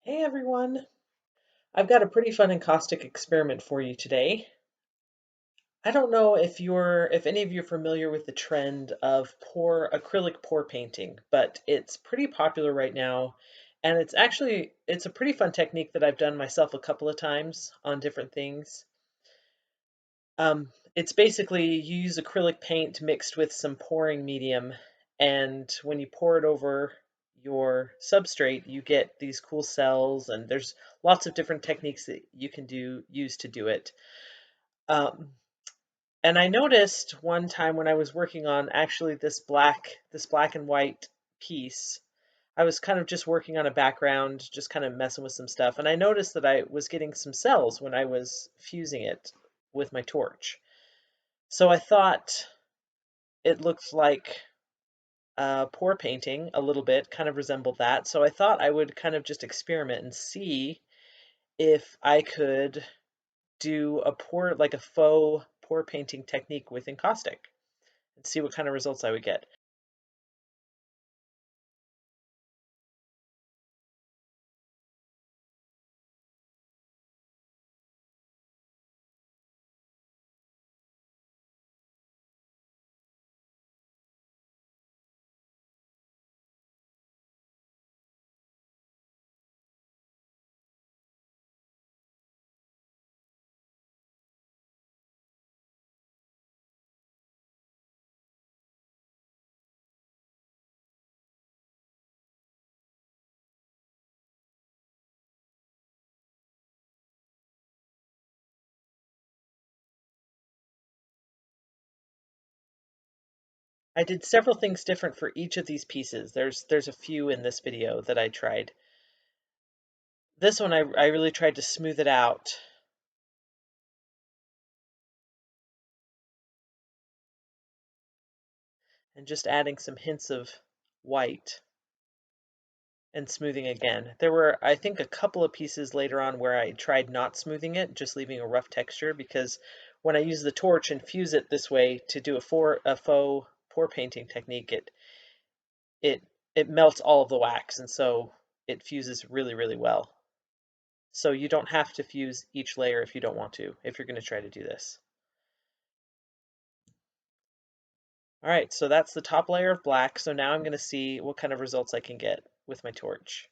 Hey everyone! I've got a pretty fun encaustic experiment for you today. I don't know if any of you are familiar with the trend of acrylic pour painting, but it's pretty popular right now, and it's a pretty fun technique that I've done myself a couple of times on different things. It's basically you use acrylic paint mixed with some pouring medium, and when you pour it over your substrate, you get these cool cells, and there's lots of different techniques that you can use to do it. Um, and I noticed one time when I was working on actually this black and white piece, I was kind of just working on a background, just kind of messing with some stuff, and I noticed that I was getting some cells when I was fusing it with my torch. So I thought it looked like pour painting a little bit, kind of resembled that. So I thought I would kind of just experiment and see if I could do like a faux pour painting technique with encaustic and see what kind of results I would get. I did several things different for each of these pieces. There's a few in this video that I tried. This one I really tried to smooth it out. And just adding some hints of white and smoothing again. There were, I think, a couple of pieces later on where I tried not smoothing it, just leaving a rough texture, because when I use the torch and fuse it this way to do a faux pour painting technique, it it melts all of the wax, and so it fuses really, really well. So you don't have to fuse each layer if you don't want to, if you're going to try to do this. All right, so that's the top layer of black. So now I'm going to see what kind of results I can get with my torch.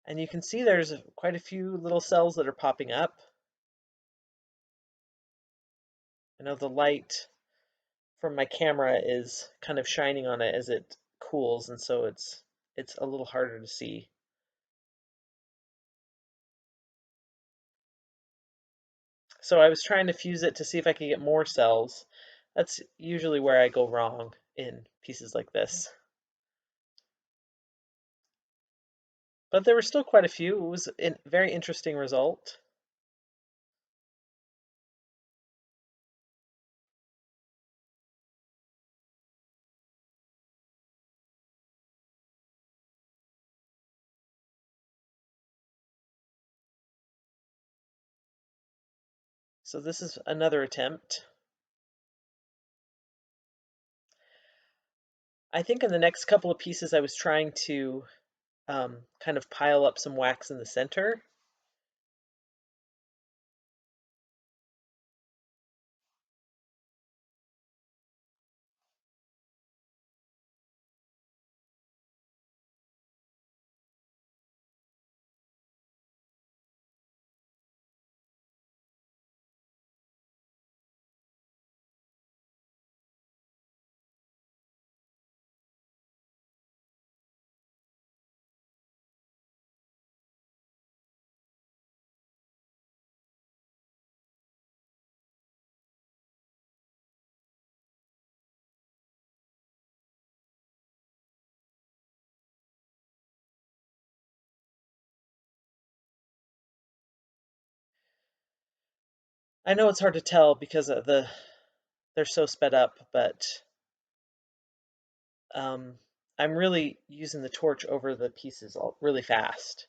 And you can see there's quite a few little cells that are popping up. I know the light from my camera is kind of shining on it as it cools, and so it's a little harder to see. So I was trying to fuse it to see if I could get more cells. That's usually where I go wrong in pieces like this. But there were still quite a few. It was a very interesting result. So this is another attempt. I think in the next couple of pieces I was trying to kind of pile up some wax in the center. I know it's hard to tell because of they're so sped up, but um, I'm really using the torch over the pieces really fast.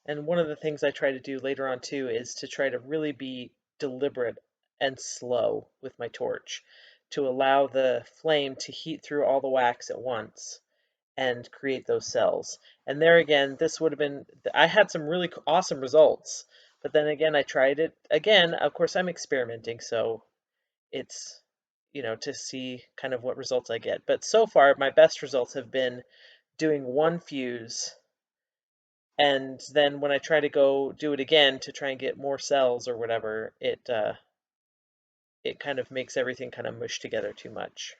And one of the things I try to do later on too is to try to really be deliberate and slow with my torch to allow the flame to heat through all the wax at once and create those cells. And there again, this would have been, I had some really awesome results, but then again, I tried it again. Of course, I'm experimenting, so it's, to see kind of what results I get. But so far, my best results have been doing one fuse, and then when I try to go do it again to try and get more cells or whatever, it kind of makes everything kind of mush together too much.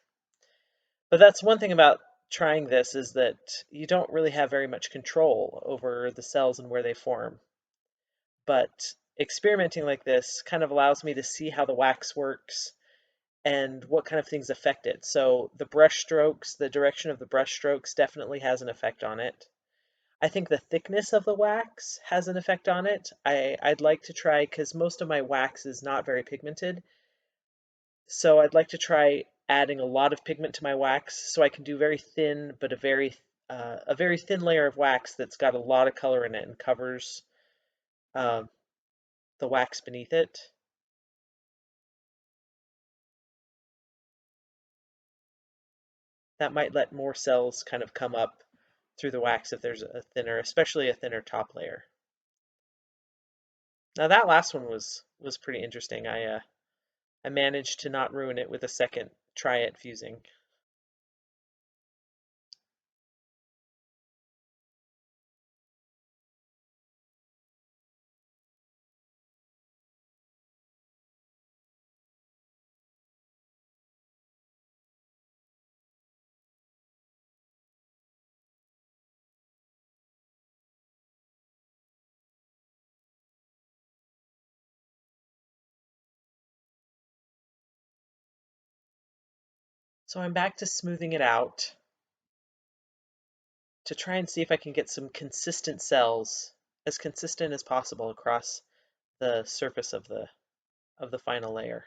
But that's one thing about trying this, is that you don't really have very much control over the cells and where they form. But experimenting like this kind of allows me to see how the wax works and what kind of things affect it. So the brush strokes, the direction of the brush strokes definitely has an effect on it. I think the thickness of the wax has an effect on it. I'd like to try, because most of my wax is not very pigmented, so I'd like to try adding a lot of pigment to my wax so I can do very thin, but a very thin layer of wax that's got a lot of color in it and covers uh, the wax beneath it. That might let more cells kind of come up through the wax if there's especially a thinner top layer. Now that last one was pretty interesting. I managed to not ruin it with a second try at fusing. So I'm back to smoothing it out to try and see if I can get some consistent cells, as consistent as possible across the surface of the final layer.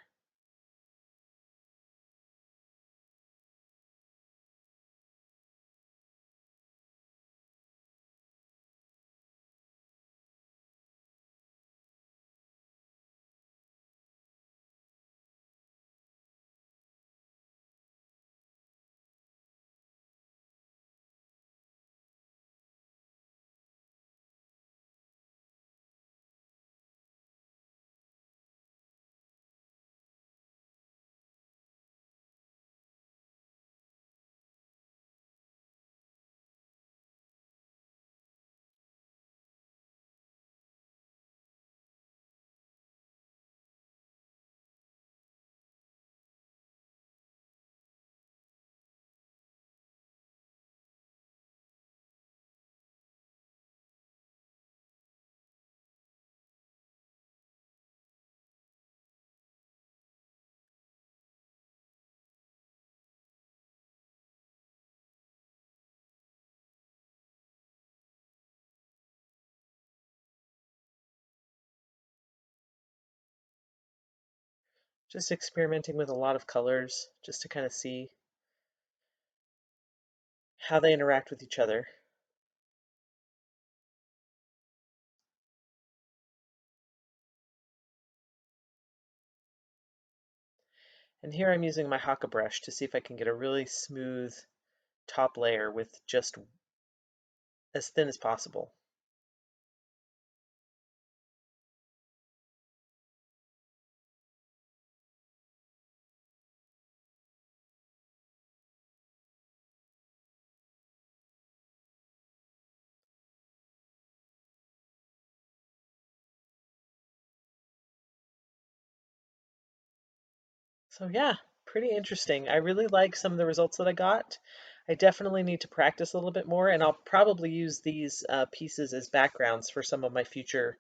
Just experimenting with a lot of colors just to kind of see how they interact with each other. And here I'm using my Haka brush to see if I can get a really smooth top layer with just as thin as possible. So yeah, pretty interesting. I really like some of the results that I got. I definitely need to practice a little bit more, and I'll probably use these pieces as backgrounds for some of my future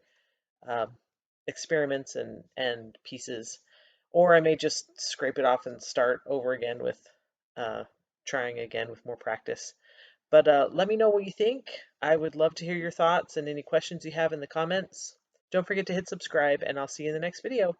um, experiments and pieces. Or I may just scrape it off and start over again with uh, trying again with more practice. But let me know what you think. I would love to hear your thoughts and any questions you have in the comments. Don't forget to hit subscribe, and I'll see you in the next video.